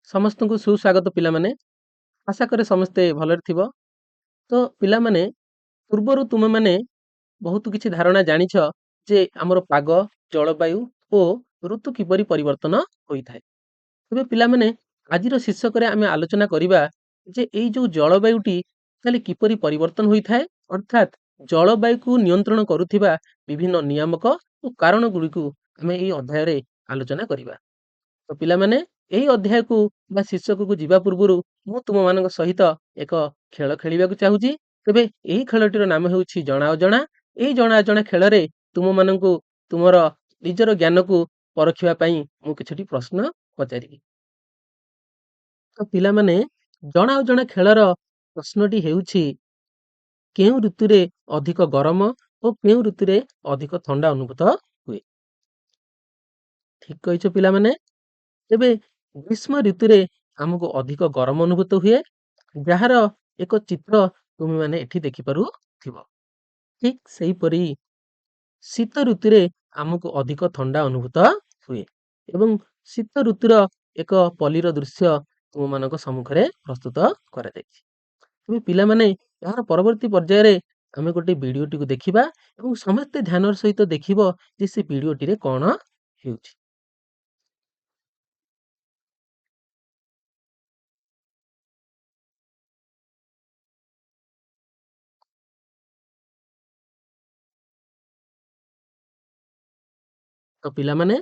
ସମସ୍ତଙ୍କୁ ସୁସ୍ୱାଗତ ପିଲାମାନେ। ଆଶା କରେ ସମସ୍ତେ ଭଲରେ ଥିବ। ତ ପିଲାମାନେ ପୂର୍ବରୁ ତୁମେମାନେ ବହୁତ କିଛି ଧାରଣା ଜାଣିଛ ଯେ ଆମର ପାଗ, ଜଳବାୟୁ ଓ ଋତୁ କିପରି ପରିବର୍ତ୍ତନ ହୋଇଥାଏ। ତେବେ ପିଲାମାନେ ଆଜିର ଶୀର୍ଷକରେ ଆମେ ଆଲୋଚନା କରିବା ଯେ ଏଇ ଯୋଉ ଜଳବାୟୁଟି ତାହେଲେ କିପରି ପରିବର୍ତ୍ତନ ହୋଇଥାଏ, ଅର୍ଥାତ୍ ଜଳବାୟୁକୁ ନିୟନ୍ତ୍ରଣ କରୁଥିବା ବିଭିନ୍ନ ନିୟାମକ ଓ କାରଣଗୁଡ଼ିକୁ ଆମେ ଏଇ ଅଧ୍ୟାୟରେ ଆଲୋଚନା କରିବା। ତ ପିଲାମାନେ ଏହି ଅଧ୍ୟାୟକୁ ବା ଶୀର୍ଷକକୁ ଯିବା ପୂର୍ବରୁ ମୁଁ ତୁମମାନଙ୍କ ସହିତ ଏକ ଖେଳ ଖେଳିବାକୁ ଚାହୁଁଛି। ତେବେ ଏହି ଖେଳଟିର ନାମ ହେଉଛି ଜଣା ଅଜଣା। ଏହି ଜଣା ଅଜଣା ଖେଳରେ ତୁମମାନଙ୍କୁ ତୁମର ନିଜର ଜ୍ଞାନକୁ ପରଖିବା ପାଇଁ ମୁଁ କିଛିଟି ପ୍ରଶ୍ନ ପଚାରିବି। ତ ପିଲାମାନେ ଜଣା ଅଜଣା ଖେଳର ପ୍ରଶ୍ନଟି ହେଉଛି କେଉଁ ଋତୁରେ ଅଧିକ ଗରମ ଓ କେଉଁ ଋତୁରେ ଅଧିକ ଥଣ୍ଡା ଅନୁଭୂତ ହୁଏ? ଠିକ କହିଛ ପିଲାମାନେ। ତେବେ ଗ୍ରୀଷ୍ମ ଋତୁରେ ଆମକୁ ଅଧିକ ଗରମ ଅନୁଭୂତ ହୁଏ, ଯାହାର ଏକ ଚିତ୍ର ତୁମେମାନେ ଏଠି ଦେଖିପାରୁଥିବ। ଠିକ ସେହିପରି ଶୀତ ଋତୁରେ ଆମକୁ ଅଧିକ ଥଣ୍ଡା ଅନୁଭୂତ ହୁଏ ଏବଂ ଶୀତ ଋତୁର ଏକ ପଲ୍ଲୀର ଦୃଶ୍ୟ ତୁମମାନଙ୍କ ସମ୍ମୁଖରେ ପ୍ରସ୍ତୁତ କରାଯାଇଛି। ତେବେ ପିଲାମାନେ ଏହାର ପରବର୍ତ୍ତୀ ପର୍ଯ୍ୟାୟରେ ଆମେ ଗୋଟେ ଭିଡିଓଟିକୁ ଦେଖିବା ଏବଂ ସମସ୍ତେ ଧ୍ୟାନର ସହିତ ଦେଖିବ ଯେ ସେ ଭିଡିଓଟିରେ କଣ ହେଉଛି। ତ ପିଲାମାନେ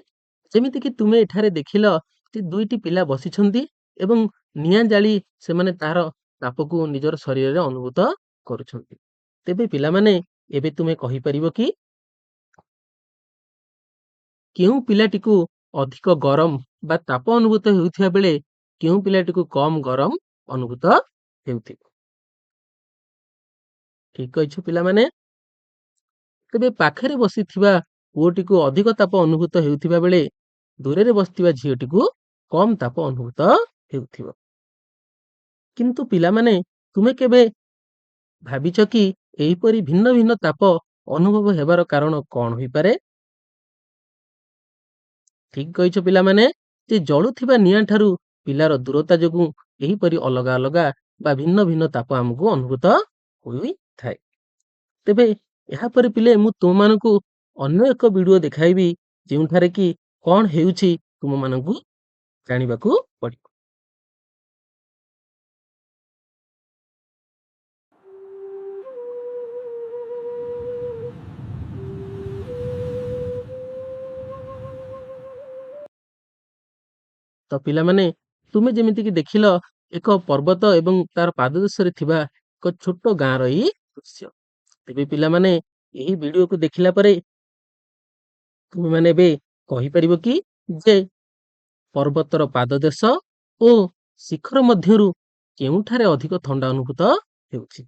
ଯେମିତିକି ତୁମେ ଏଠାରେ ଦେଖିଲ ଯେ ଦୁଇଟି ପିଲା ବସିଛନ୍ତି ଏବଂ ନିଆଁ ଜାଳି ସେମାନେ ତାର ତାପକୁ ନିଜର ଶରୀରରେ ଅନୁଭୂତ କରୁଛନ୍ତି। ତେବେ ପିଲାମାନେ ଏବେ ତୁମେ କହିପାରିବ କି କେଉଁ ପିଲାଟିକୁ ଅଧିକ ଗରମ ବା ତାପ ଅନୁଭୂତ ହେଉଥିବା ବେଳେ କେଉଁ ପିଲାଟିକୁ କମ ଗରମ ଅନୁଭୂତ ହେଉଥିବ? ଠିକ କହିଛ ପିଲାମାନେ। ତେବେ ପାଖରେ ବସିଥିବା ପୁଅଟିକୁ ଅଧିକ ତାପ ଅନୁଭୂତ ହେଉଥିବା ବେଳେ ଦୂରରେ ବସିଥିବା ଝିଅଟିକୁ କମ ତାପ ଅନୁଭୂତ ହେଉଥିବ। କିନ୍ତୁ ପିଲାମାନେ ତୁମେ କେବେ ଭାବିଛ କି ଏହିପରି ଭିନ୍ନ ଭିନ୍ନ ତାପ ଅନୁଭବ ହେବାର କାରଣ କଣ ହୋଇପାରେ? ଠିକ କହିଛ ପିଲାମାନେ ଯେ ଜଳୁଥିବା ନିଆଁ ଠାରୁ ପିଲାର ଦୂରତା ଯୋଗୁଁ ଏହିପରି ଅଲଗା ଅଲଗା ବା ଭିନ୍ନ ଭିନ୍ନ ତାପ ଆମକୁ ଅନୁଭୂତ ହୋଇଥାଏ। ତେବେ ଏହାପରେ ପିଲେ ମୁଁ ତୁମମାନଙ୍କୁ ଅନ୍ୟ ଏକ ଭିଡିଓ ଦେଖାଇବି ଯେଉଁଠାରେ କି କଣ ହେଉଛି ତୁମମାନଙ୍କୁ ଜାଣିବାକୁ ପଡିବ। ତ ପିଲାମାନେ ତୁମେ ଯେମିତିକି ଦେଖିଲ ଏକ ପର୍ବତ ଏବଂ ତାର ପାଦଦେଶରେ ଥିବା ଏକ ଛୋଟ ଗାଁର ଏଇ ଦୃଶ୍ୟ। ତେବେ ପିଲାମାନେ ଏହି ଭିଡିଓକୁ ଦେଖିଲା ପରେ ତୁମେମାନେ ଏବେ କହିପାରିବ କି ଯେ ପର୍ବତର ପାଦଦେଶ ଓ ଶିଖର ମଧ୍ୟରୁ କେଉଁଠାରେ ଅଧିକ ଥଣ୍ଡା ଅନୁଭୂତ ହେଉଛି?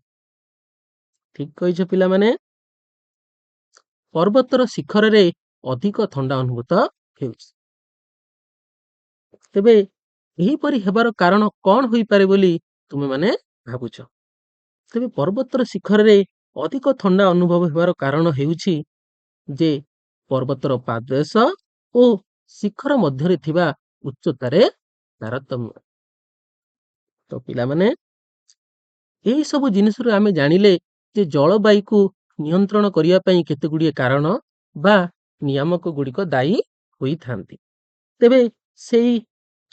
ଠିକ କହିଛ ପିଲାମାନେ। ପର୍ବତର ଶିଖରରେ ଅଧିକ ଥଣ୍ଡା ଅନୁଭୂତ ହେଉଛି। ତେବେ ଏହିପରି ହେବାର କାରଣ କଣ ହୋଇପାରେ ବୋଲି ତୁମେମାନେ ଭାବୁଛ? ତେବେ ପର୍ବତର ଶିଖରରେ ଅଧିକ ଥଣ୍ଡା ଅନୁଭବ ହେବାର କାରଣ ହେଉଛି ଯେ ପର୍ବତର ପାଦଦେଶ ଓ ଶିଖର ମଧ୍ୟରେ ଥିବା ଉଚ୍ଚତାରେ ତାରତମ୍ୟ। ତ ପିଲାମାନେ ଏହି ସବୁ ଜିନିଷରୁ ଆମେ ଜାଣିଲେ ଯେ ଜଳବାୟୁକୁ ନିୟନ୍ତ୍ରଣ କରିବା ପାଇଁ କେତେଗୁଡ଼ିଏ କାରଣ ବା ନିୟାମକ ଗୁଡ଼ିକ ଦାୟୀ ହୋଇଥାନ୍ତି। ତେବେ ସେଇ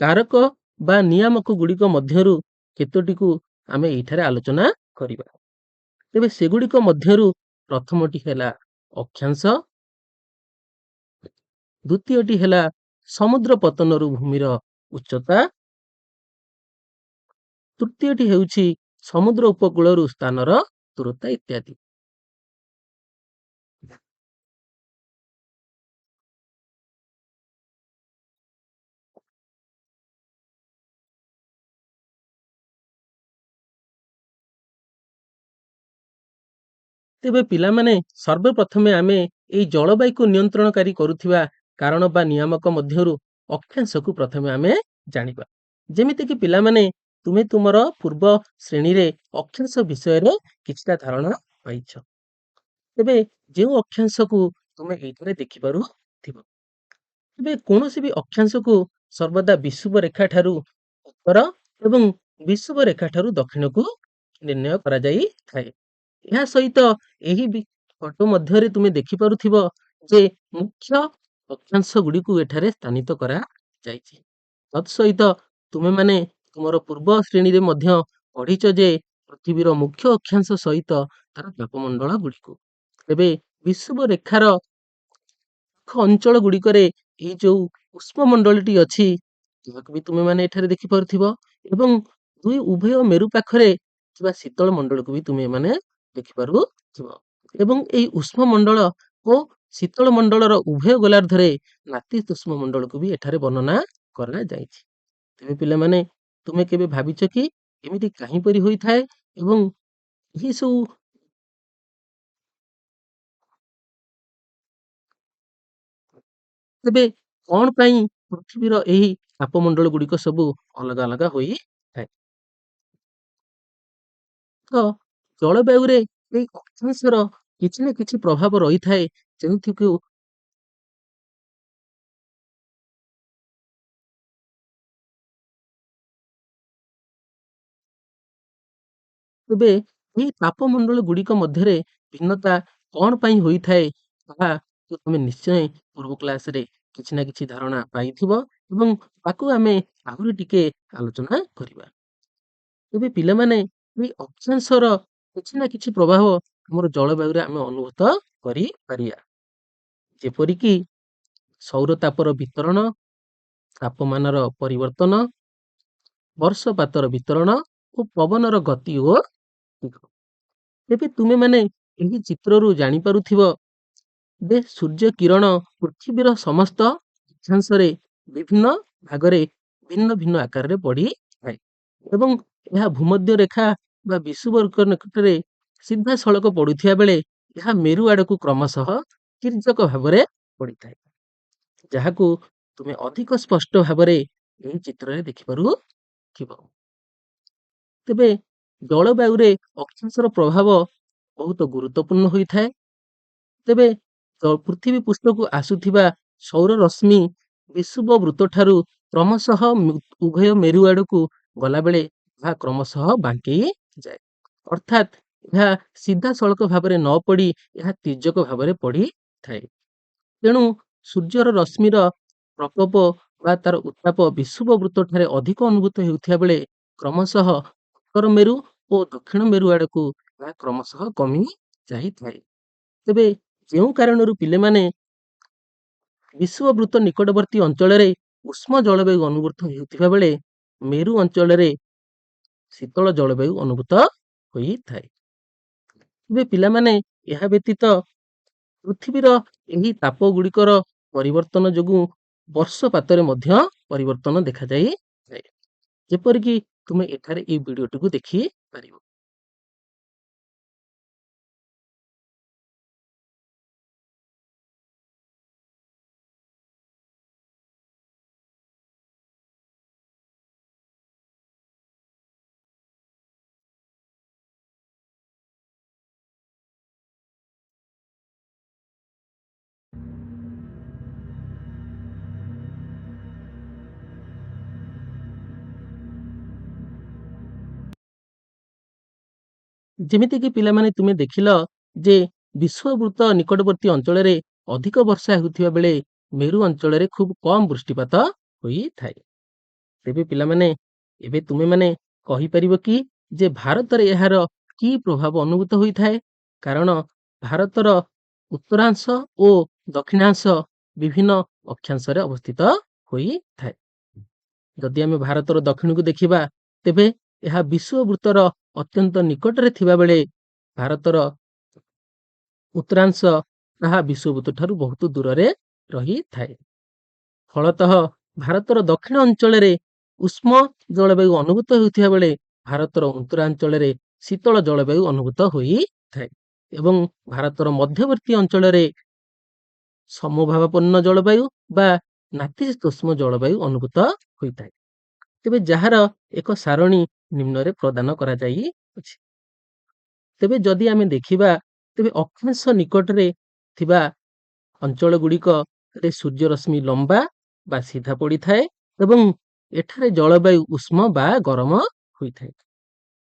କାରକ ବା ନିୟାମକ ଗୁଡ଼ିକ ମଧ୍ୟରୁ କେତୋଟିକୁ ଆମେ ଏଇଠାରେ ଆଲୋଚନା କରିବା। ତେବେ ସେଗୁଡ଼ିକ ମଧ୍ୟରୁ ପ୍ରଥମଟି ହେଲା ଅକ୍ଷାଂଶ, ଦ୍ୱିତୀୟଟି ହେଲା ସମୁଦ୍ର ପତନରୁ ଭୂମିର ଉଚ୍ଚତା, ତୃତୀୟଟି ହେଉଛି ସମୁଦ୍ର ଉପକୂଳରୁ ସ୍ଥାନର ଦୂରତା ଇତ୍ୟାଦି। ତେବେ ପିଲାମାନେ ସର୍ବପ୍ରଥମେ ଆମେ ଏଇ ଜଳବାୟୁକୁ ନିୟନ୍ତ୍ରଣକାରୀ କରୁଥିବା କାରଣ ବା ନିୟାମକ ମଧ୍ୟରୁ ଅକ୍ଷାଂଶକୁ ପ୍ରଥମେ ଆମେ ଜାଣିବା। ଯେମିତିକି ପିଲାମାନେ ତୁମେ ତୁମର ପୂର୍ବ ଶ୍ରେଣୀରେ ଅକ୍ଷାଂଶ ବିଷୟରେ କିଛିଟା ଧାରଣା ପାଇଛ। ତେବେ ଯେଉଁ ଅକ୍ଷାଂଶକୁ ତୁମେ ଏଇଠାରେ ଦେଖିପାରୁଥିବ। ତେବେ କୌଣସି ବି ଅକ୍ଷାଂଶକୁ ସର୍ବଦା ବିଷୁବ ରେଖା ଠାରୁ ଉତ୍ତର ଏବଂ ବିଷୁବରେଖା ଠାରୁ ଦକ୍ଷିଣକୁ ନିର୍ଣ୍ଣୟ କରାଯାଇଥାଏ। ଏହା ସହିତ ଏହି ଫଟୋ ମଧ୍ୟରେ ତୁମେ ଦେଖିପାରୁଥିବ ଯେ ମୁଖ୍ୟ ଅକ୍ଷାଂଶ ଗୁଡ଼ିକୁ ଏଠାରେ ସ୍ଥାନିତ କରାଯାଇଛି। ତତ୍ସହିତ ତୁମେମାନେ ତୁମର ପୂର୍ବ ଶ୍ରେଣୀରେ ମଧ୍ୟ ପଢିଛ ଯେ ପୃଥିବୀର ମୁଖ୍ୟ ଅକ୍ଷାଂଶ ସହିତ ତାର ତାପମଣ୍ଡଳ ଗୁଡ଼ିକୁ। ତେବେ ବିଷୁବରେଖାର ଅଞ୍ଚଳ ଗୁଡ଼ିକରେ ଏଇ ଯୋଉ ଉଷ୍ମମଣ୍ଡଳଟି ଅଛି ତାହାକୁ ବି ତୁମେମାନେ ଏଠାରେ ଦେଖିପାରୁଥିବ ଏବଂ ଉଭୟ ମେରୁ ପାଖରେ ଥିବା ଶୀତଳ ମଣ୍ଡଳକୁ ବି ତୁମେମାନେ ଦେଖିପାରୁଥିବ ଏବଂ ଏଇ ଉଷ୍ମମଣ୍ଡଳ ଓ ଶୀତଳ ମଣ୍ଡଳର ଉଭୟ ଗୋଲାର୍ଦ୍ଧରେ ନାତିଶୀତୋଷ୍ଣ ମଣ୍ଡଳକୁ ବି ଏଠାରେ ବର୍ଣ୍ଣନା କରାଯାଇଛି। ତେବେ ପିଲାମାନେ ତୁମେ କେବେ ଭାବିଛ କି ଏମିତି କାହିଁପରି ହୋଇଥାଏ ଏବଂ ଏହି ସବୁ ତେବେ କଣ ପାଇଁ ପୃଥିବୀର ଏହି ତାପମଣ୍ଡଳ ଗୁଡିକ ସବୁ ଅଲଗା ଅଲଗା ହୋଇଥାଏ? ତ ଜଳବାୟୁରେ ଏଇ ଅକ୍ଷାଂଶର କିଛି ନା କିଛି ପ୍ରଭାବ ରହିଥାଏ ଯେଉଁଥିକୁ ତେବେ ଏହି ତାପମଣ୍ଡଳ ଗୁଡିକ ମଧ୍ୟରେ ଭିନ୍ନତା କଣ ପାଇଁ ହୋଇଥାଏ ତାହା ତମେ ନିଶ୍ଚୟ ପୂର୍ବ କ୍ଲାସରେ କିଛି ନା କିଛି ଧାରଣା ପାଇଥିବ ଏବଂ ତାକୁ ଆମେ ଆହୁରି ଟିକେ ଆଲୋଚନା କରିବା। ତେବେ ପିଲାମାନେ ଏଇ ଅକ୍ଷାଂଶର କିଛି ନା କିଛି ପ୍ରଭାବ ଆମର ଜଳବାୟୁରେ ଆମେ ଅନୁଭୂତ କରିପାରିବା। ଯେପରିକି ସୌରତାପର ବିତରଣ, ତାପମାନର ପରିବର୍ତ୍ତନ, ବର୍ଷପାତର ବିତରଣ ଓ ପବନର ଗତି ଓ ଦିଗ। ତେବେ ତୁମେମାନେ ଏହି ଚିତ୍ରରୁ ଜାଣିପାରୁଥିବ ଯେ ସୂର୍ଯ୍ୟ କିରଣ ପୃଥିବୀର ସମସ୍ତ ଅକ୍ଷାଂଶରେ ବିଭିନ୍ନ ଭାଗରେ ଭିନ୍ନ ଭିନ୍ନ ଆକାରରେ ପଡିଥାଏ ଏବଂ ଏହା ଭୂମଧ୍ୟ ରେଖା ବା ବିଷୁବରେଖା ନିକଟରେ ସିଧାସଳଖ ପଡୁଥିବା ବେଳେ ଏହା ମେରୁ ଆଡକୁ କ୍ରମଶଃ ତିର୍ଯ୍ୟକ ଭାବରେ ପଡିଥାଏ, ଯାହାକୁ ତୁମେ ଅଧିକ ସ୍ପଷ୍ଟ ଭାବରେ ଏହି ଚିତ୍ରରେ ଦେଖିପାରୁଥିବ। ତେବେ ଜଳବାୟୁରେ ଅକ୍ଷାଂଶର ପ୍ରଭାବ ବହୁତ ଗୁରୁତ୍ୱପୂର୍ଣ୍ଣ ହୋଇଥାଏ। ତେବେ ପୃଥିବୀ ପୃଷ୍ଠକୁ ଆସୁଥିବା ସୌର ରଶ୍ମି ବିଷୁବବୃତ୍ତ ଠାରୁ କ୍ରମଶଃ ଉଭୟ ମେରୁ ଆଡକୁ ଗଲାବେଳେ ଏହା କ୍ରମଶଃ ବାଙ୍କେଇ ଯାଏ, ଅର୍ଥାତ୍ ଏହା ସିଧାସଳଖ ଭାବରେ ନ ପଡି ଏହା ତିର୍ଯ୍ୟକ ଭାବରେ ପଡିଥାଏ। ତେଣୁ ସୂର୍ଯ୍ୟର ରଶ୍ମିର ପ୍ରକୋପ ବା ତାର ଉତ୍ତାପ ବିଷୁବବୃତ୍ତ ଠାରେ ଅଧିକ ଅନୁଭୂତ ହେଉଥିବା ବେଳେ କ୍ରମଶଃ ଉତ୍ତର ମେରୁ ଓ ଦକ୍ଷିଣ ମେରୁ ଆଡକୁ ଏହା କ୍ରମଶଃ କମି ଯାଇଥାଏ। ତେବେ ଯେଉଁ କାରଣରୁ ପିଲାମାନେ ବିଷୁବବୃତ୍ତ ନିକଟବର୍ତ୍ତୀ ଅଞ୍ଚଳରେ ଉଷ୍ମ ଜଳବାୟୁ ଅନୁଭୂତ ହେଉଥିବା ବେଳେ ମେରୁ ଅଞ୍ଚଳରେ ଶୀତଳ ଜଳବାୟୁ ଅନୁଭୂତ ହୋଇଥାଏ। ତେବେ ପିଲାମାନେ ଏହା ବ୍ୟତୀତ ପୃଥିବୀର ଏହି ତାପ ଗୁଡିକର ପରିବର୍ତ୍ତନ ଯୋଗୁଁ ବର୍ଷପାତରେ ମଧ୍ୟ ପରିବର୍ତ୍ତନ ଦେଖାଯାଇଥାଏ, ଯେପରିକି ତୁମେ ଏଠାରେ ଏହି ଭିଡିଓଟିକୁ ଦେଖିପାରିବ। ଯେମିତିକି ପିଲାମାନେ ତୁମେ ଦେଖିଲ ଯେ ବିଷୁବବୃତ୍ତ ନିକଟବର୍ତ୍ତୀ ଅଞ୍ଚଳରେ ଅଧିକ ବର୍ଷା ହେଉଥିବା ବେଳେ ମେରୁ ଅଞ୍ଚଳରେ ଖୁବ କମ ବୃଷ୍ଟିପାତ ହୋଇଥାଏ। ତେବେ ପିଲାମାନେ ଏବେ ତୁମେମାନେ କହିପାରିବ କି ଯେ ଭାରତରେ ଏହାର କି ପ୍ରଭାବ ଅନୁଭୂତ ହୋଇଥାଏ? କାରଣ ଭାରତର ଉତ୍ତରାଂଶ ଓ ଦକ୍ଷିଣାଂଶ ବିଭିନ୍ନ ଅକ୍ଷାଂଶରେ ଅବସ୍ଥିତ ହୋଇଥାଏ। ଯଦି ଆମେ ଭାରତର ଦକ୍ଷିଣକୁ ଦେଖିବା ତେବେ ଏହା ବିଷୁବବୃତ୍ତର ଅତ୍ୟନ୍ତ ନିକଟରେ ଥିବା ବେଳେ ଭାରତର ଉତ୍ତରାଂଶ ତାହା ବିଷୁବବୃତ୍ତ ଠାରୁ ବହୁତ ଦୂରରେ ରହିଥାଏ। ଫଳତଃ ଭାରତର ଦକ୍ଷିଣ ଅଞ୍ଚଳରେ ଉଷ୍ମ ଜଳବାୟୁ ଅନୁଭୂତ ହେଉଥିବା ବେଳେ ଭାରତର ଉତ୍ତରାଞ୍ଚଳରେ ଶୀତଳ ଜଳବାୟୁ ଅନୁଭୂତ ହୋଇଥାଏ ଏବଂ ଭାରତର ମଧ୍ୟବର୍ତ୍ତୀ ଅଞ୍ଚଳରେ ସମଭାବାପନ୍ନ ଜଳବାୟୁ ବା ନାତିଶୀତୋଷ୍ଣ ଜଳବାୟୁ ଅନୁଭୂତ ହୋଇଥାଏ। ତେବେ ଯାହାର ଏକ ସାରଣୀ ନିମ୍ନରେ ପ୍ରଦାନ କରାଯାଇଅଛି। ତେବେ ଯଦି ଆମେ ଦେଖିବା ତେବେ ଅକ୍ଷାଂଶ ନିକଟରେ ଥିବା ଅଞ୍ଚଳ ଗୁଡିକରେ ସୂର୍ଯ୍ୟ ରଶ୍ମି ଲମ୍ବା ବା ସିଧା ପଡିଥାଏ ଏବଂ ଏଠାରେ ଜଳବାୟୁ ଉଷ୍ମ ବା ଗରମ ହୋଇଥାଏ।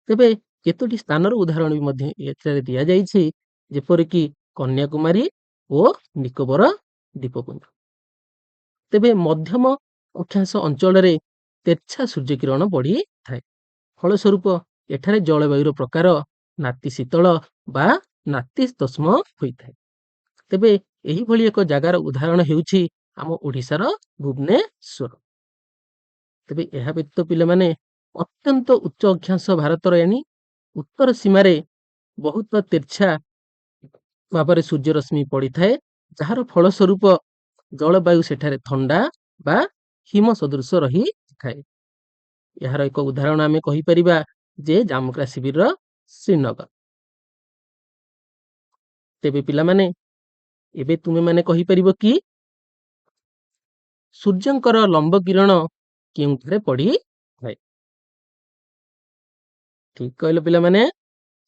ତେବେ କେତୋଟି ସ୍ଥାନର ଉଦାହରଣ ବି ମଧ୍ୟ ଏଠାରେ ଦିଆଯାଇଛି, ଯେପରିକି କନ୍ୟାକୁମାରୀ ଓ ନିକୋବର ଦ୍ୱୀପପୁଞ୍ଜ। ତେବେ ମଧ୍ୟମ ଅକ୍ଷାଂଶ ଅଞ୍ଚଳରେ ତେର୍ଛା ସୂର୍ଯ୍ୟକିରଣ ବଢିଥାଏ। ଫଳସ୍ୱରୂପ ଏଠାରେ ଜଳବାୟୁର ପ୍ରକାର ନାତିଶୀତଳ ବା ନାତିଶୀତୋଷ୍ଣ ହୋଇଥାଏ। ତେବେ ଏହିଭଳି ଏକ ଜାଗାର ଉଦାହରଣ ହେଉଛି ଆମ ଓଡ଼ିଶାର ଭୁବନେଶ୍ୱର। ତେବେ ଏହା ବ୍ୟତୀତ ପିଲାମାନେ ଅତ୍ୟନ୍ତ ଉଚ୍ଚ ଅକ୍ଷାଂଶ ଭାରତର ଏଣି ଉତ୍ତର ସୀମାରେ ବହୁତ ତେର୍ଛା ଭାବରେ ସୂର୍ଯ୍ୟରଶ୍ମି ପଡିଥାଏ, ଯାହାର ଫଳସ୍ୱରୂପ ଜଳବାୟୁ ସେଠାରେ ଥଣ୍ଡା ବା ହିମ ସଦୃଶ ରହିଥାଏ। ଏହାର ଏକ ଉଦାହରଣ ଆମେ କହିପାରିବା ଯେ ଜାମ୍ମୁ କାଶ୍ମୀରର ଶ୍ରୀନଗର। ତେବେ ପିଲାମାନେ ଏବେ ତୁମେମାନେ କହିପାରିବ କି ସୂର୍ଯ୍ୟଙ୍କର ଲମ୍ବ କିରଣ କେଉଁଠାରେ ପଡିଥାଏ? ଠିକ କହିଲ ପିଲାମାନେ,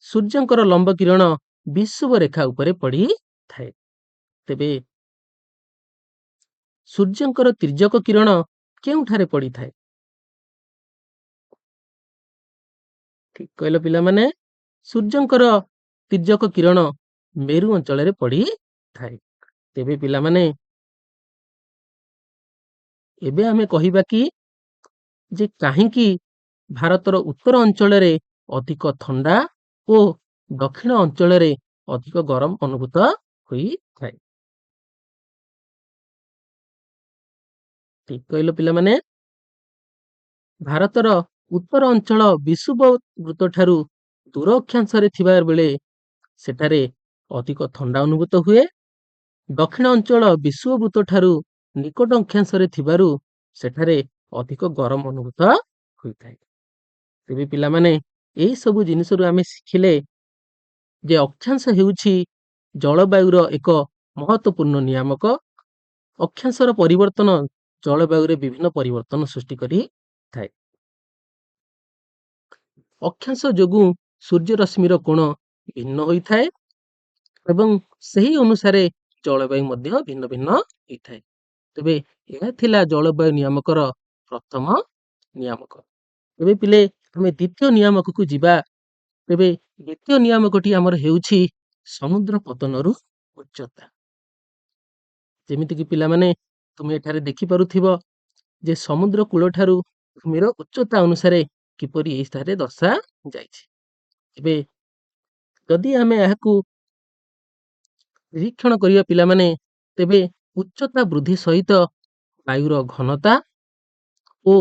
ସୂର୍ଯ୍ୟଙ୍କର ଲମ୍ବ କିରଣ ବିଷୁବ ରେଖା ଉପରେ ପଡିଥାଏ। ତେବେ ସୂର୍ଯ୍ୟଙ୍କର ତିର୍ଯ୍ୟକ କିରଣ କେଉଁଠାରେ ପଡିଥାଏ? ଠିକ କହିଲ ପିଲାମାନେ, ସୂର୍ଯ୍ୟଙ୍କର ତିର୍ଯ୍ୟକ କିରଣ ମେରୁ ଅଞ୍ଚଳରେ ପଡିଥାଏ। ତେବେ ପିଲାମାନେ ଏବେ ଆମେ କହିବା କି ଯେ କାହିଁକି ଭାରତର ଉତ୍ତର ଅଞ୍ଚଳରେ ଅଧିକ ଥଣ୍ଡା ଓ ଦକ୍ଷିଣ ଅଞ୍ଚଳରେ ଅଧିକ ଗରମ ଅନୁଭୂତ ହୋଇଥାଏ? ଠିକ କହିଲ ପିଲାମାନେ, ଭାରତର ଉତ୍ତର ଅଞ୍ଚଳ ବିଷୁବବୃତ୍ତ ଠାରୁ ଦୂର ଅକ୍ଷାଂଶରେ ଥିବା ବେଳେ ସେଠାରେ ଅଧିକ ଥଣ୍ଡା ଅନୁଭୂତ ହୁଏ। ଦକ୍ଷିଣ ଅଞ୍ଚଳ ବିଷୁବବୃତ୍ତ ଠାରୁ ନିକଟ ଅକ୍ଷାଂଶରେ ଥିବାରୁ ସେଠାରେ ଅଧିକ ଗରମ ଅନୁଭୂତ ହୋଇଥାଏ। ତେବେ ପିଲାମାନେ ଏହି ସବୁ ଜିନିଷରୁ ଆମେ ଶିଖିଲେ ଯେ ଅକ୍ଷାଂଶ ହେଉଛି ଜଳବାୟୁର ଏକ ମହତ୍ୱପୂର୍ଣ୍ଣ ନିୟାମକ। ଅକ୍ଷାଂଶର ପରିବର୍ତ୍ତନ ଜଳବାୟୁରେ ବିଭିନ୍ନ ପରିବର୍ତ୍ତନ ସୃଷ୍ଟି କରିଥାଏ। ଅକ୍ଷାଂଶ ଯୋଗୁଁ ସୂର୍ଯ୍ୟ ରଶ୍ମିର କୋଣ ଭିନ୍ନ ହୋଇଥାଏ ଏବଂ ସେହି ଅନୁସାରେ ଜଳବାୟୁ ମଧ୍ୟ ଭିନ୍ନ ଭିନ୍ନ ହୋଇଥାଏ। ତେବେ ଏହା ଥିଲା ଜଳବାୟୁ ନିୟାମକର ପ୍ରଥମ ନିୟାମକ। ଏବେ ପିଲେ ଆମେ ଦ୍ୱିତୀୟ ନିୟାମକକୁ ଯିବା। ତେବେ ଦ୍ୱିତୀୟ ନିୟାମକଟି ଆମର ହେଉଛି ସମୁଦ୍ର ପତନରୁ ଉଚ୍ଚତା। ଯେମିତିକି ପିଲାମାନେ ତୁମେ ଏଠାରେ ଦେଖିପାରୁଥିବ ଯେ ସମୁଦ୍ର କୂଳଠାରୁ ଭୂମିର ଉଚ୍ଚତା ଅନୁସାରେ କିପରି ଏହି ସ୍ଥାନରେ ଦର୍ଶାଯାଇଛି। ଏବେ ଯଦି ଆମେ ଏହାକୁ ନିରୀକ୍ଷଣ କରିବା ପିଲାମାନେ, ତେବେ ଉଚ୍ଚତା ବୃଦ୍ଧି ସହିତ ବାୟୁର ଘନତା ଓ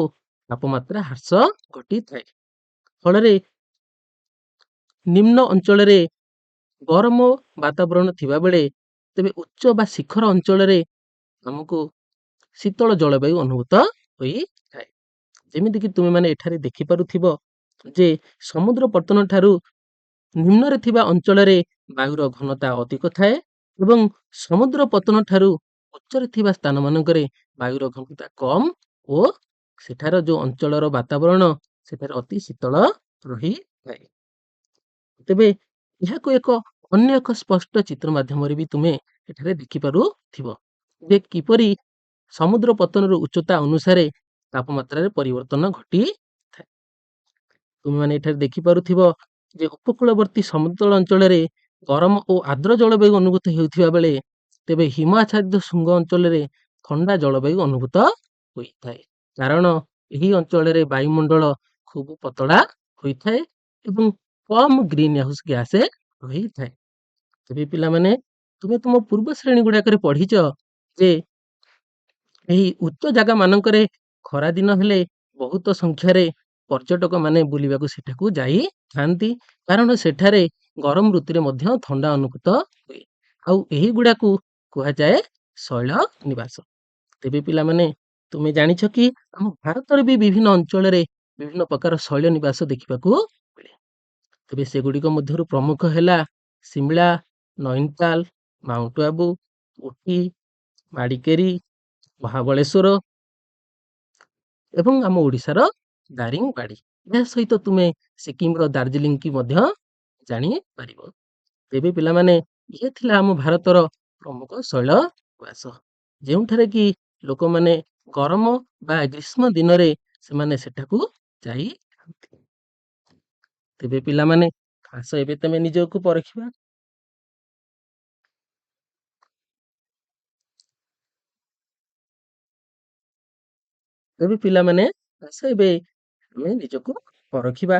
ତାପମାତ୍ରା ହ୍ରାସ ଘଟିଥାଏ। ଫଳରେ ନିମ୍ନ ଅଞ୍ଚଳରେ ଗରମ ବାତାବରଣ ଥିବା ବେଳେ ତେବେ ଉଚ୍ଚ ବା ଶିଖର ଅଞ୍ଚଳରେ ଆମକୁ ଶୀତଳ ଜଳବାୟୁ ଅନୁଭୂତ ହୋଇଥାଏ। ଯେମିତିକି ତୁମେମାନେ ଏଠାରେ ଦେଖିପାରୁଥିବ ଯେ ସମୁଦ୍ର ପତନ ଠାରୁ ନିମ୍ନରେ ଥିବା ଅଞ୍ଚଳରେ ବାୟୁର ଘନତା ଅଧିକ ଥାଏ ଏବଂ ସମୁଦ୍ର ପତନ ଠାରୁ ଉଚ୍ଚରେ ଥିବା ସ୍ଥାନ ମାନଙ୍କରେ ବାୟୁର ଘନତା କମ ଓ ସେଠାର ଯୋଉ ଅଞ୍ଚଳର ବାତାବରଣ ସେଠାରେ ଅତି ଶୀତଳ ରହିଥାଏ। ତେବେ ଏହାକୁ ଅନ୍ୟ ଏକ ସ୍ପଷ୍ଟ ଚିତ୍ର ମାଧ୍ୟମରେ ବି ତୁମେ ଏଠାରେ ଦେଖିପାରୁଥିବ ଯେ କିପରି ସମୁଦ୍ର ପତନର ଉଚ୍ଚତା ଅନୁସାରେ ତାପମାତ୍ରାରେ ପରିବର୍ତ୍ତନ ଘଟିଥାଏ। ତୁମେମାନେ ଏଠାରେ ଦେଖିପାରୁଥିବ ଯେ ଉପକୂଳବର୍ତ୍ତୀ ସମତଳ ଅଞ୍ଚଳରେ ଗରମ ଓ ଆର୍ଦ୍ର ଜଳବାୟୁ ଅନୁଭୂତ ହେଉଥିବା ବେଳେ ତେବେ ହିମାଚ୍ଛାଦିତ ଶୃଙ୍ଗ ଅଞ୍ଚଳରେ ଥଣ୍ଡା ଜଳବାୟୁ ଅନୁଭୂତ ହୋଇଥାଏ। କାରଣ ଏହି ଅଞ୍ଚଳରେ ବାୟୁମଣ୍ଡଳ ଖୁବ ପତଳା ହୋଇଥାଏ ଏବଂ କମ ଗ୍ରୀନ ହାଉସ ଗ୍ୟାସ ରହିଥାଏ। ତେବେ ପିଲାମାନେ ତୁମେ ତୁମ ପୂର୍ବ ଶ୍ରେଣୀ ଗୁଡାକରେ ପଢିଛ ଯେ ଏହି ଉଚ୍ଚ ଜାଗା ମାନଙ୍କରେ ଖରା ଦିନ ହେଲେ ବହୁତ ସଂଖ୍ୟାରେ ପର୍ଯ୍ୟଟକ ମାନେ ବୁଲିବାକୁ ସେଠାକୁ ଯାଇଥାନ୍ତି, କାରଣ ସେଠାରେ ଗରମ ଋତୁରେ ମଧ୍ୟ ଥଣ୍ଡା ଅନୁଭୂତ ହୁଏ। ଆଉ ଏହି ଗୁଡାକୁ କୁହାଯାଏ ଶୈଳ ନିବାସ। ତେବେ ପିଲାମାନେ ତୁମେ ଜାଣିଛ କି ଆମ ଭାରତରେ ବି ବିଭିନ୍ନ ଅଞ୍ଚଳରେ ବିଭିନ୍ନ ପ୍ରକାର ଶୈଳ ନିବାସ ଦେଖିବାକୁ ମିଳେ। ତେବେ ସେଗୁଡିକ ମଧ୍ୟରୁ ପ୍ରମୁଖ ହେଲା ଶିମଳା, ନୈନିତାଲ, ମାଉଣ୍ଟ ଆବୁ, ଉଟି, ମାଡିକେରି, ମହାବଳେଶ୍ୱର ଏବଂ ଆମ ଓଡ଼ିଶାର ଦାରିଙ୍ଗବାଡି। ଏହା ସହିତ ତୁମେ ସିକିମର ଦାର୍ଜିଲିଂ କି ମଧ୍ୟ ଜାଣିପାରିବ। ତେବେ ପିଲାମାନେ ଇଏ ଥିଲା ଆମ ଭାରତର ପ୍ରମୁଖ ଶୈଳ ନିବାସ, ଯେଉଁଠାରେ କି ଲୋକମାନେ ଗରମ ବା ଗ୍ରୀଷ୍ମ ଦିନରେ ସେମାନେ ସେଠାକୁ ଯାଇଥାନ୍ତି। ତେବେ ପିଲାମାନେ ଆସ ଏବେ ତମେ ନିଜକୁ ପରଖିବା। ତେବେ ପିଲାମାନେ ଆସ ଏବେ ଆମେ ନିଜକୁ ପରଖିବା।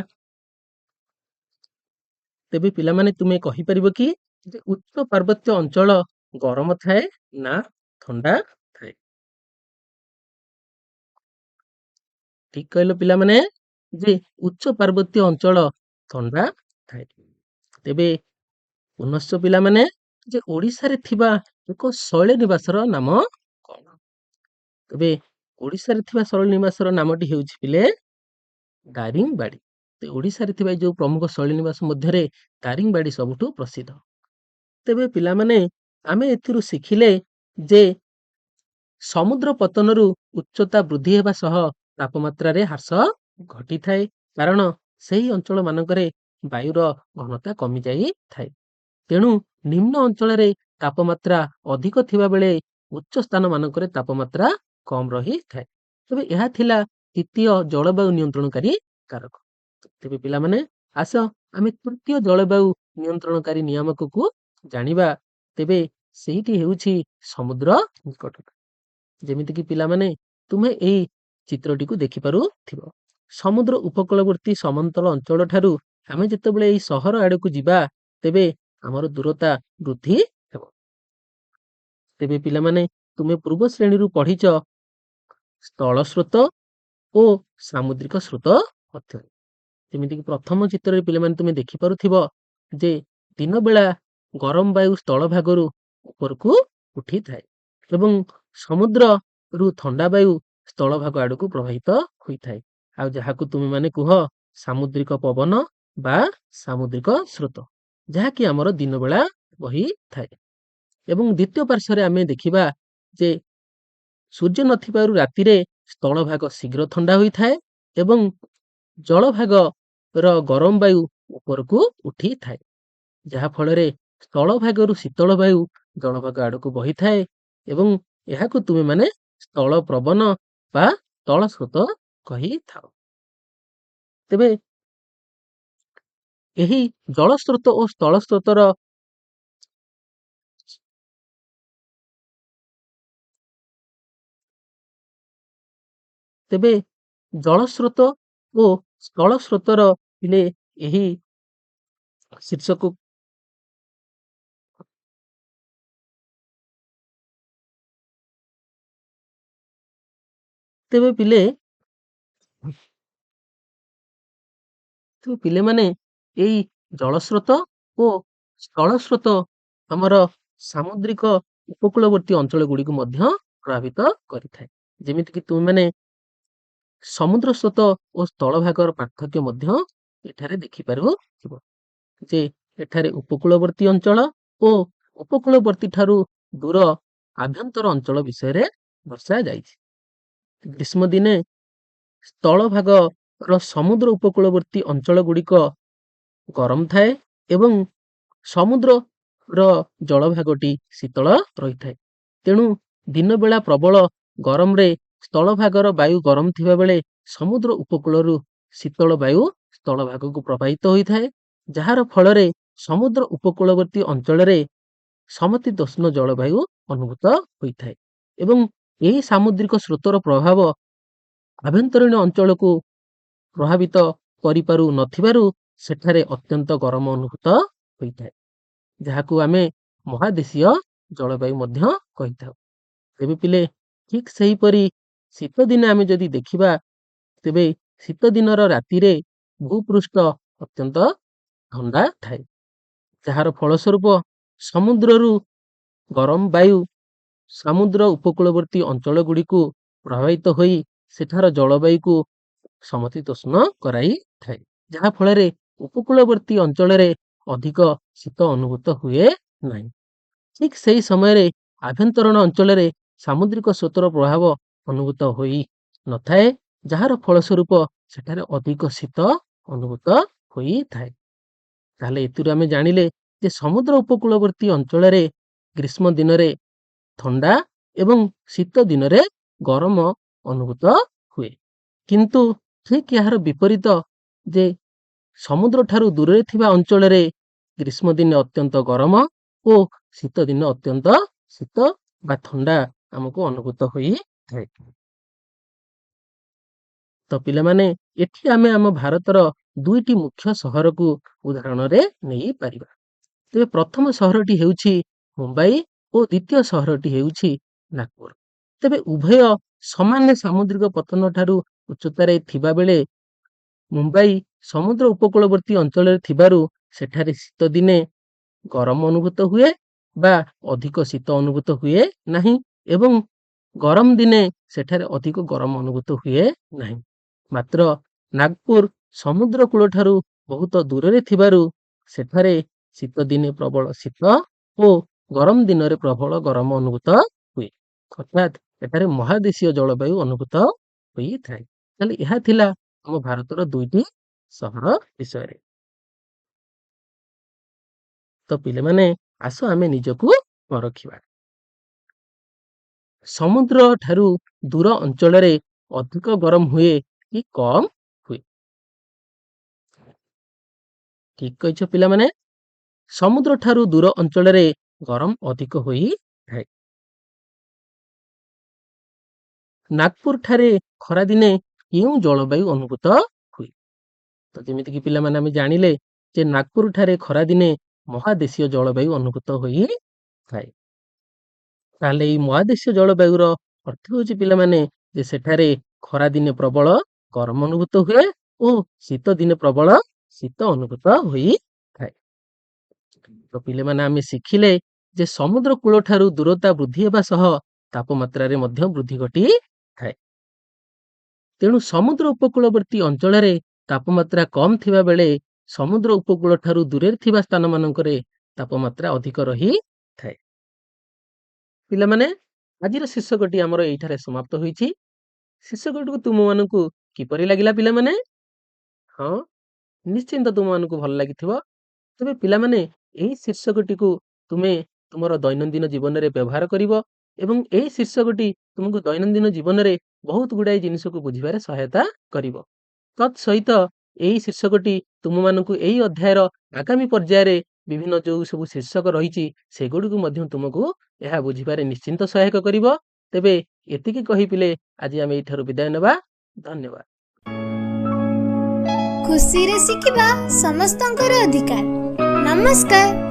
ତେବେ ପିଲାମାନେ ତୁମେ କହିପାରିବ କି ଯେ ଉଚ୍ଚ ପାର୍ବତ୍ୟ ଅଞ୍ଚଳ ଗରମ ଥାଏ ନା ଥଣ୍ଡା ଥାଏ? ଠିକ କହିଲ ପିଲାମାନେ ଯେ ଉଚ୍ଚ ପାର୍ବତ୍ୟ ଅଞ୍ଚଳ ଥଣ୍ଡା ଥାଏ। ତେବେ ପୁନଶ୍ଚ ପିଲାମାନେ ଯେ ଓଡ଼ିଶାରେ ଥିବା ଏକ ଶୈଳ ନିବାସର ନାମ କଣ? ତେବେ ଓଡ଼ିଶାରେ ଥିବା ଶୈଳ ନିବାସର ନାମଟି ହେଉଛି ପିଲେ ଦାରିଙ୍ଗବାଡି। ଓଡ଼ିଶାରେ ଥିବା ଯୋଉ ପ୍ରମୁଖ ଶୈଳ ନିବାସ ମଧ୍ୟରେ ଦାରିଙ୍ଗବାଡି ସବୁଠୁ ପ୍ରସିଦ୍ଧ। ତେବେ ପିଲାମାନେ ଆମେ ଏଥିରୁ ଶିଖିଲେ ଯେ ସମୁଦ୍ର ପତନରୁ ଉଚ୍ଚତା ବୃଦ୍ଧି ହେବା ସହ ତାପମାତ୍ରାରେ ହ୍ରାସ ଘଟିଥାଏ, କାରଣ ସେହି ଅଞ୍ଚଳ ମାନଙ୍କରେ ବାୟୁର ଘନତା କମି ଯାଇଥାଏ। ତେଣୁ ନିମ୍ନ ଅଞ୍ଚଳରେ ତାପମାତ୍ରା ଅଧିକ ଥିବା ବେଳେ ଉଚ୍ଚ ସ୍ଥାନ ମାନଙ୍କରେ ତାପମାତ୍ରା କମ ରହିଥାଏ। ତେବେ ଏହା ଥିଲା ତୃତୀୟ ଜଳବାୟୁ ନିୟନ୍ତ୍ରଣକାରୀ କାରକ। ତେବେ ପିଲାମାନେ ଆସ ଆମେ ତୃତୀୟ ଜଳବାୟୁ ନିୟନ୍ତ୍ରଣକାରୀ ନିୟାମକକୁ ଜାଣିବା। ତେବେ ସେଇଟି ହେଉଛି ସମୁଦ୍ର ନିକଟତା। ଯେମିତିକି ପିଲାମାନେ ତୁମେ ଏଇ ଚିତ୍ରଟିକୁ ଦେଖିପାରୁଥିବ। ସମୁଦ୍ର ଉପକୂଳବର୍ତ୍ତୀ ସମତଳ ଅଞ୍ଚଳ ଠାରୁ ଆମେ ଯେତେବେଳେ ଏଇ ସହର ଆଡକୁ ଯିବା ତେବେ ଆମର ଦୂରତା ବୃଦ୍ଧି ହେବ। ତେବେ ପିଲାମାନେ ତୁମେ ପୂର୍ବ ଶ୍ରେଣୀରୁ ପଢିଛ ସ୍ଥଳ ସ୍ରୋତ ଓ ସାମୁଦ୍ରିକ ସ୍ରୋତ ମଧ୍ୟରେ। ଯେମିତିକି ପ୍ରଥମ ଚିତ୍ରରେ ପିଲାମାନେ ତୁମେ ଦେଖିପାରୁଥିବ ଯେ ଦିନ ବେଳା ଗରମ ବାୟୁ ସ୍ଥଳ ଭାଗରୁ ଉପରକୁ ଉଠିଥାଏ ଏବଂ ସମୁଦ୍ରରୁ ଥଣ୍ଡା ବାୟୁ ସ୍ଥଳ ଭାଗ ଆଡକୁ ପ୍ରବାହିତ ହୋଇଥାଏ, ଆଉ ଯାହାକୁ ତୁମେ ମାନେ କୁହ ସାମୁଦ୍ରିକ ପବନ ବା ସାମୁଦ୍ରିକ ସ୍ରୋତ, ଯାହାକି ଆମର ଦିନ ବେଳା ବହିଥାଏ। ଏବଂ ଦ୍ୱିତୀୟ ପାର୍ଶ୍ୱରେ ଆମେ ଦେଖିବା ଯେ ସୂର୍ଯ୍ୟ ନଥିବାରୁ ରାତିରେ ସ୍ଥଳ ଭାଗ ଶୀଘ୍ର ଥଣ୍ଡା ହୋଇଥାଏ ଏବଂ ଜଳଭାଗର ଗରମ ବାୟୁ ଉପରକୁ ଉଠିଥାଏ, ଯାହା ଫଳରେ ସ୍ଥଳ ଭାଗରୁ ଶୀତଳ ବାୟୁ ଜଳଭାଗ ଆଡକୁ ବହିଥାଏ ଏବଂ ଏହାକୁ ତୁମେ ମାନେ ସ୍ଥଳ ପ୍ରବନ ବା ସ୍ଥଳ ସ୍ରୋତ କହିଥାଉ। ତେବେ ଏହି ଜଳ ସ୍ରୋତ ଓ ସ୍ଥଳ ସ୍ରୋତର ତେବେ ଜଳସ୍ରୋତ ଓ ସ୍ଥଳ ସ୍ରୋତର ପିଲେ ଏହି ଶୀର୍ଷକୁ ତେବେ ପିଲେମାନେ ଏଇ ଜଳସ୍ରୋତ ଓ ସ୍ଥଳ ସ୍ରୋତ ଆମର ସାମୁଦ୍ରିକ ଉପକୂଳବର୍ତ୍ତୀ ଅଞ୍ଚଳ ଗୁଡିକୁ ମଧ୍ୟ ପ୍ରଭାବିତ କରିଥାଏ। ଯେମିତିକି ତୁମେମାନେ ସମୁଦ୍ର ସ୍ରୋତ ଓ ସ୍ଥଳ ଭାଗର ପାର୍ଥକ୍ୟ ମଧ୍ୟ ଏଠାରେ ଦେଖିପାରୁଥିବ ଯେ ଏଠାରେ ଉପକୂଳବର୍ତ୍ତୀ ଅଞ୍ଚଳ ଓ ଉପକୂଳବର୍ତ୍ତୀ ଠାରୁ ଦୂର ଆଭ୍ୟନ୍ତର ଅଞ୍ଚଳ ବିଷୟରେ ଦର୍ଶାଯାଇଛି। ଗ୍ରୀଷ୍ମ ଦିନେ ସ୍ଥଳ ଭାଗର ସମୁଦ୍ର ଉପକୂଳବର୍ତ୍ତୀ ଅଞ୍ଚଳ ଗୁଡିକ ଗରମ ଥାଏ ଏବଂ ସମୁଦ୍ରର ଜଳଭାଗଟି ଶୀତଳ ରହିଥାଏ। ତେଣୁ ଦିନ ବେଳା ପ୍ରବଳ ଗରମରେ ସ୍ଥଳ ଭାଗର ବାୟୁ ଗରମ ଥିବା ବେଳେ ସମୁଦ୍ର ଉପକୂଳରୁ ଶୀତଳ ବାୟୁ ସ୍ଥଳ ଭାଗକୁ ପ୍ରବାହିତ ହୋଇଥାଏ, ଯାହାର ଫଳରେ ସମୁଦ୍ର ଉପକୂଳବର୍ତ୍ତୀ ଅଞ୍ଚଳରେ ସମଶୀତୋଷ୍ଣ ଜଳବାୟୁ ଅନୁଭୂତ ହୋଇଥାଏ ଏବଂ ଏହି ସାମୁଦ୍ରିକ ସ୍ରୋତର ପ୍ରଭାବ ଆଭ୍ୟନ୍ତରୀଣ ଅଞ୍ଚଳକୁ ପ୍ରଭାବିତ କରିପାରୁ ନଥିବାରୁ ସେଠାରେ ଅତ୍ୟନ୍ତ ଗରମ ଅନୁଭୂତ ହୋଇଥାଏ, ଯାହାକୁ ଆମେ ମହାଦେଶୀୟ ଜଳବାୟୁ ମଧ୍ୟ କହିଥାଉ। ତେବେ ପିଲେ ଠିକ ସେହିପରି ଶୀତ ଦିନେ ଆମେ ଯଦି ଦେଖିବା ତେବେ ଶୀତ ଦିନର ରାତିରେ ଭୂପୃଷ୍ଠ ଅତ୍ୟନ୍ତ ଥଣ୍ଡା ଥାଏ, ଯାହାର ଫଳସ୍ୱରୂପ ସମୁଦ୍ରରୁ ଗରମ ବାୟୁ ସମୁଦ୍ର ଉପକୂଳବର୍ତ୍ତୀ ଅଞ୍ଚଳ ଗୁଡିକୁ ପ୍ରଭାବିତ ହୋଇ ସେଠାର ଜଳବାୟୁକୁ ସମଶୀତୋଷ୍ଣ କରାଇଥାଏ, ଯାହା ଫଳରେ ଉପକୂଳବର୍ତ୍ତୀ ଅଞ୍ଚଳରେ ଅଧିକ ଶୀତ ଅନୁଭୂତ ହୁଏ ନାହିଁ। ଠିକ ସେହି ସମୟରେ ଆଭ୍ୟନ୍ତରୀଣ ଅଞ୍ଚଳରେ ସାମୁଦ୍ରିକ ସ୍ରୋତର ପ୍ରଭାବ ଅନୁଭୂତ ହୋଇ ନଥାଏ, ଯାହାର ଫଳସ୍ୱରୂପ ସେଠାରେ ଅଧିକ ଶୀତ ଅନୁଭୂତ ହୋଇଥାଏ। ତାହେଲେ ଏଥିରୁ ଆମେ ଜାଣିଲେ ଯେ ସମୁଦ୍ର ଉପକୂଳବର୍ତ୍ତୀ ଅଞ୍ଚଳରେ ଗ୍ରୀଷ୍ମ ଦିନରେ ଥଣ୍ଡା ଏବଂ ଶୀତ ଦିନରେ ଗରମ ଅନୁଭୂତ ହୁଏ, କିନ୍ତୁ ଠିକ୍ ଏହାର ବିପରୀତ ଯେ ସମୁଦ୍ରଠାରୁ ଦୂରରେ ଥିବା ଅଞ୍ଚଳରେ ଗ୍ରୀଷ୍ମ ଦିନେ ଅତ୍ୟନ୍ତ ଗରମ ଓ ଶୀତ ଦିନେ ଅତ୍ୟନ୍ତ ଶୀତ ବା ଥଣ୍ଡା ଆମକୁ ଅନୁଭୂତ ହୋଇଥାଏ। ତ ପିଲାମାନେ ଏଠି ଆମେ ଆମ ଭାରତର ଦୁଇଟି ମୁଖ୍ୟ ସହରକୁ ଉଦାହରଣରେ ନେଇପାରିବା। ତେବେ ପ୍ରଥମ ସହରଟି ହେଉଛି ମୁମ୍ବାଇ ଓ ଦ୍ୱିତୀୟ ସହରଟି ହେଉଛି ନାଗପୁର। ତେବେ ଉଭୟ ସମାନ ସାମୁଦ୍ରିକ ପତନ ଠାରୁ ଉଚ୍ଚତାରେ ଥିବା ବେଳେ ମୁମ୍ବାଇ ସମୁଦ୍ର ଉପକୂଳବର୍ତ୍ତୀ ଅଞ୍ଚଳରେ ଥିବାରୁ ସେଠାରେ ଶୀତ ଦିନେ ଗରମ ଅନୁଭୂତ ହୁଏ ବା ଅଧିକ ଶୀତ ଅନୁଭୂତ ହୁଏ ନାହିଁ ଏବଂ ଗରମ ଦିନେ ସେଠାରେ ଅଧିକ ଗରମ ଅନୁଭୂତ ହୁଏ ନାହିଁ। ମାତ୍ର ନାଗପୁର ସମୁଦ୍ର କୂଳଠାରୁ ବହୁତ ଦୂରରେ ଥିବାରୁ ସେଠାରେ ଶୀତ ଦିନେ ପ୍ରବଳ ଶୀତ ଓ ଗରମ ଦିନରେ ପ୍ରବଳ ଗରମ ଅନୁଭୂତ ହୁଏ। ଅର୍ଥାତ୍ ଏଠାରେ ମହାଦେଶୀୟ ଜଳବାୟୁ ଅନୁଭୂତ ହୋଇଥାଏ। ତାହେଲେ ଏହା ଥିଲା ଆମ ଭାରତର ଦୁଇଟି ସହର ବିଷୟରେ। ତ ପିଲାମାନେ ଆସ ଆମେ ନିଜକୁ ପରଖିବା। ସମୁଦ୍ର ଠାରୁ ଦୂର ଅଞ୍ଚଳରେ ଅଧିକ ଗରମ ହୁଏ କି କମ ହୁଏ? ଠିକ କହିଛ ପିଲାମାନେ, ସମୁଦ୍ର ଠାରୁ ଦୂର ଅଞ୍ଚଳରେ ଗରମ ଅଧିକ ହୋଇଥାଏ। ନାଗପୁର ଠାରେ ଖରାଦିନେ କେଉଁ ଜଳବାୟୁ ଅନୁଭୂତ ହୁଏ? ତ ଯେମିତିକି ପିଲାମାନେ ଆମେ ଜାଣିଲେ ଯେ ନାଗପୁର ଠାରେ ଖରାଦିନେ ମହାଦେଶୀୟ ଜଳବାୟୁ ଅନୁଭୂତ ହୋଇଥାଏ। ତାହେଲେ ଏଇ ମହାଦେଶୀୟ ଜଳବାୟୁର ଅର୍ଥ ହେଉଛି ପିଲାମାନେ ଯେ ସେଠାରେ ଖରାଦିନେ ପ୍ରବଳ ଗରମ ଅନୁଭୂତ ହୁଏ ଓ ଶୀତ ଦିନେ ପ୍ରବଳ ଶୀତ ଅନୁଭୂତ ହୋଇଥାଏ। ତ ପିଲାମାନେ ଆମେ ଶିଖିଲେ ଯେ ସମୁଦ୍ର କୂଳ ଠାରୁ ଦୂରତା ବୃଦ୍ଧି ହେବା ସହ ତାପମାତ୍ରାରେ ମଧ୍ୟ ବୃଦ୍ଧି ଘଟିଥାଏ। ତେଣୁ ସମୁଦ୍ର ଉପକୂଳବର୍ତ୍ତୀ ଅଞ୍ଚଳରେ ତାପମାତ୍ରା କମ ଥିବା ବେଳେ ସମୁଦ୍ର ଉପକୂଳ ଠାରୁ ଦୂରରେ ଥିବା ସ୍ଥାନ ମାନଙ୍କରେ ତାପମାତ୍ରା ଅଧିକ ରହିଥାଏ। ପିଲାମାନେ ଆଜିର ଶୀର୍ଷକଟି ଆମର ଏଇଠାରେ ସମାପ୍ତ ହୋଇଛି। ଶୀର୍ଷକଟିକୁ ତୁମମାନଙ୍କୁ କିପରି ଲାଗିଲା ପିଲାମାନେ? ହଁ, ନିଶ୍ଚିନ୍ତ ତୁମମାନଙ୍କୁ ଭଲ ଲାଗିଥିବ। ତେବେ ପିଲାମାନେ ଏହି ଶୀର୍ଷକଟିକୁ ତୁମେ ତୁମର ଦୈନନ୍ଦିନ ଜୀବନରେ ବ୍ୟବହାର କରିବ ଏବଂ ଏହି ଶୀର୍ଷକଟି ତୁମକୁ ଦୈନନ୍ଦିନ ଜୀବନରେ ବହୁତ ଗୁଡ଼ାଏ ଜିନିଷକୁ ବୁଝିବାରେ ସହାୟତା କରିବ। ତତ୍ ସହିତ ଏହି ଶୀର୍ଷକଟି ତୁମମାନଙ୍କୁ ଏହି ଅଧ୍ୟାୟର ଆଗାମୀ ପର୍ଯ୍ୟାୟରେ ବିଭିନ୍ନ ଯେଉଁ ସବୁ ଶୀର୍ଷକ ରହିଛି ସେଗୁଡ଼ିକୁ ମଧ୍ୟ ତୁମକୁ ଏହା ବୁଝିବାରେ ନିଶ୍ଚିନ୍ତ ସହାୟକ କରିବ। ତେବେ ଏତିକି କହି ପିଲେ ଆଜି ଆମେ ଏଇଠାରୁ ବିଦାୟ ନେବା। ଧନ୍ୟବାଦ। ଖୁସିରେ ଶିଖିବା ସମସ୍ତଙ୍କର ଅଧିକାର। ନମସ୍କାର।